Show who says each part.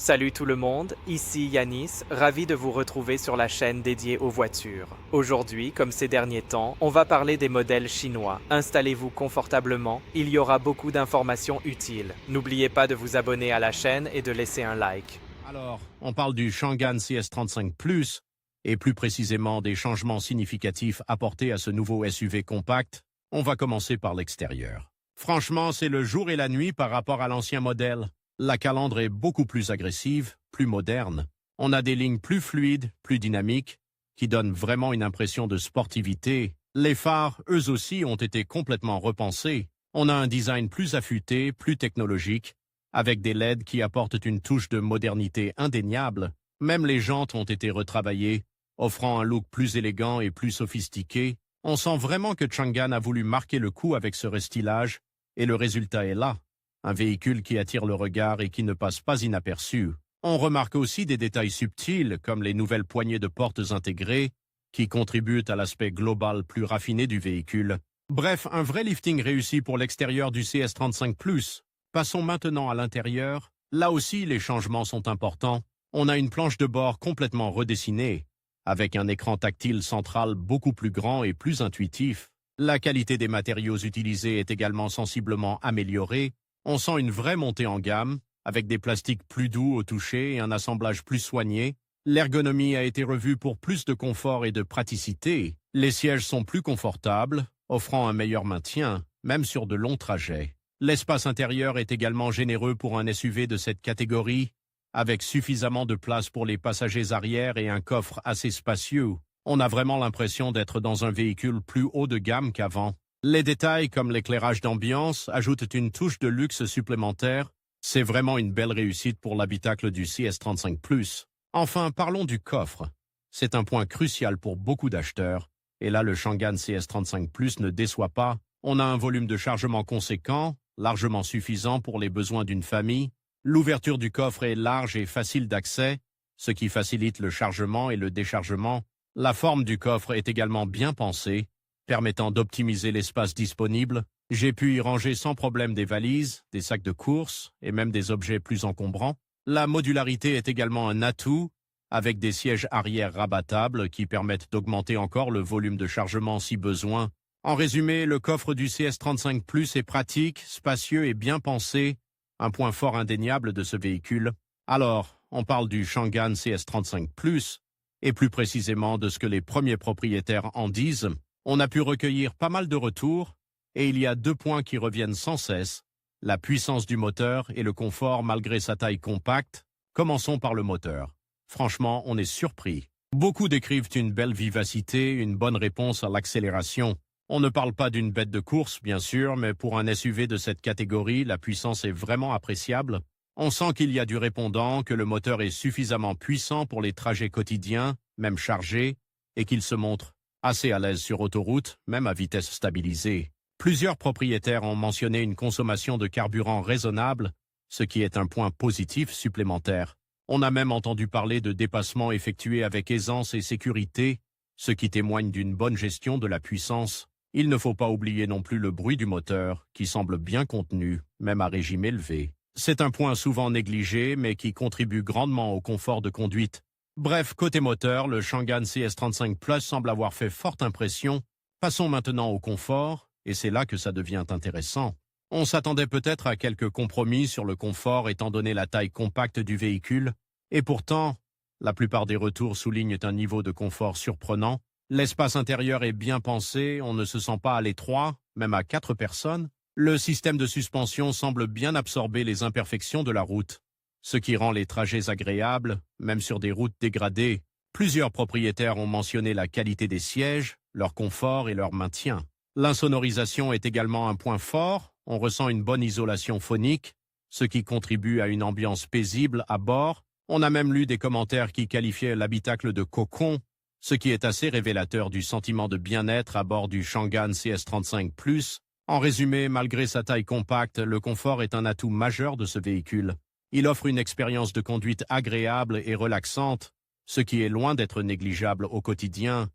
Speaker 1: Salut tout le monde, ici Yanis, ravi de vous retrouver sur la chaîne dédiée aux voitures. Aujourd'hui, comme ces derniers temps, on va parler des modèles chinois. Installez-vous confortablement, il y aura beaucoup d'informations utiles. N'oubliez pas de vous abonner à la chaîne et de laisser un like.
Speaker 2: Alors, on parle du Changan CS35 Plus, et plus précisément des changements significatifs apportés à ce nouveau SUV compact. On va commencer par l'extérieur. Franchement, c'est le jour et la nuit par rapport à l'ancien modèle. La calandre est beaucoup plus agressive, plus moderne. On a des lignes plus fluides, plus dynamiques, qui donnent vraiment une impression de sportivité. Les phares, eux aussi, ont été complètement repensés. On a un design plus affûté, plus technologique, avec des LED qui apportent une touche de modernité indéniable. Même les jantes ont été retravaillées, offrant un look plus élégant et plus sophistiqué. On sent vraiment que Changan a voulu marquer le coup avec ce restylage, et le résultat est là. Un véhicule qui attire le regard et qui ne passe pas inaperçu. On remarque aussi des détails subtils, comme les nouvelles poignées de portes intégrées, qui contribuent à l'aspect global plus raffiné du véhicule. Bref, un vrai lifting réussi pour l'extérieur du CS35+. Passons maintenant à l'intérieur. Là aussi, les changements sont importants. On a une planche de bord complètement redessinée, avec un écran tactile central beaucoup plus grand et plus intuitif. La qualité des matériaux utilisés est également sensiblement améliorée. On sent une vraie montée en gamme, avec des plastiques plus doux au toucher et un assemblage plus soigné. L'ergonomie a été revue pour plus de confort et de praticité. Les sièges sont plus confortables, offrant un meilleur maintien, même sur de longs trajets. L'espace intérieur est également généreux pour un SUV de cette catégorie, avec suffisamment de place pour les passagers arrière et un coffre assez spacieux. On a vraiment l'impression d'être dans un véhicule plus haut de gamme qu'avant. Les détails comme l'éclairage d'ambiance ajoutent une touche de luxe supplémentaire. C'est vraiment une belle réussite pour l'habitacle du CS35+. Enfin, parlons du coffre. C'est un point crucial pour beaucoup d'acheteurs. Et là, le Changan CS35+ ne déçoit pas. On a un volume de chargement conséquent, largement suffisant pour les besoins d'une famille. L'ouverture du coffre est large et facile d'accès, ce qui facilite le chargement et le déchargement. La forme du coffre est également bien pensée, permettant d'optimiser l'espace disponible. J'ai pu y ranger sans problème des valises, des sacs de course et même des objets plus encombrants. La modularité est également un atout, avec des sièges arrière rabattables qui permettent d'augmenter encore le volume de chargement si besoin. En résumé, le coffre du CS35+ est pratique, spacieux et bien pensé, un point fort indéniable de ce véhicule. Alors, on parle du Changan CS35+, et plus précisément de ce que les premiers propriétaires en disent. On a pu recueillir pas mal de retours, et il y a deux points qui reviennent sans cesse, la puissance du moteur et le confort malgré sa taille compacte. Commençons par le moteur. Franchement, on est surpris. Beaucoup décrivent une belle vivacité, une bonne réponse à l'accélération. On ne parle pas d'une bête de course, bien sûr, mais pour un SUV de cette catégorie, la puissance est vraiment appréciable. On sent qu'il y a du répondant, que le moteur est suffisamment puissant pour les trajets quotidiens, même chargés, et qu'il se montre assez à l'aise sur autoroute, même à vitesse stabilisée. Plusieurs propriétaires ont mentionné une consommation de carburant raisonnable, ce qui est un point positif supplémentaire. On a même entendu parler de dépassements effectués avec aisance et sécurité, ce qui témoigne d'une bonne gestion de la puissance. Il ne faut pas oublier non plus le bruit du moteur, qui semble bien contenu, même à régime élevé. C'est un point souvent négligé, mais qui contribue grandement au confort de conduite. Bref, côté moteur, le Changan CS35+ semble avoir fait forte impression. Passons maintenant au confort, et c'est là que ça devient intéressant. On s'attendait peut-être à quelques compromis sur le confort étant donné la taille compacte du véhicule, et pourtant, la plupart des retours soulignent un niveau de confort surprenant. L'espace intérieur est bien pensé, on ne se sent pas à l'étroit, même à 4 personnes. Le système de suspension semble bien absorber les imperfections de la route, ce qui rend les trajets agréables, même sur des routes dégradées. Plusieurs propriétaires ont mentionné la qualité des sièges, leur confort et leur maintien. L'insonorisation est également un point fort, on ressent une bonne isolation phonique, ce qui contribue à une ambiance paisible à bord. On a même lu des commentaires qui qualifiaient l'habitacle de cocon, ce qui est assez révélateur du sentiment de bien-être à bord du Changan CS35+. En résumé, malgré sa taille compacte, le confort est un atout majeur de ce véhicule. Il offre une expérience de conduite agréable et relaxante, ce qui est loin d'être négligeable au quotidien.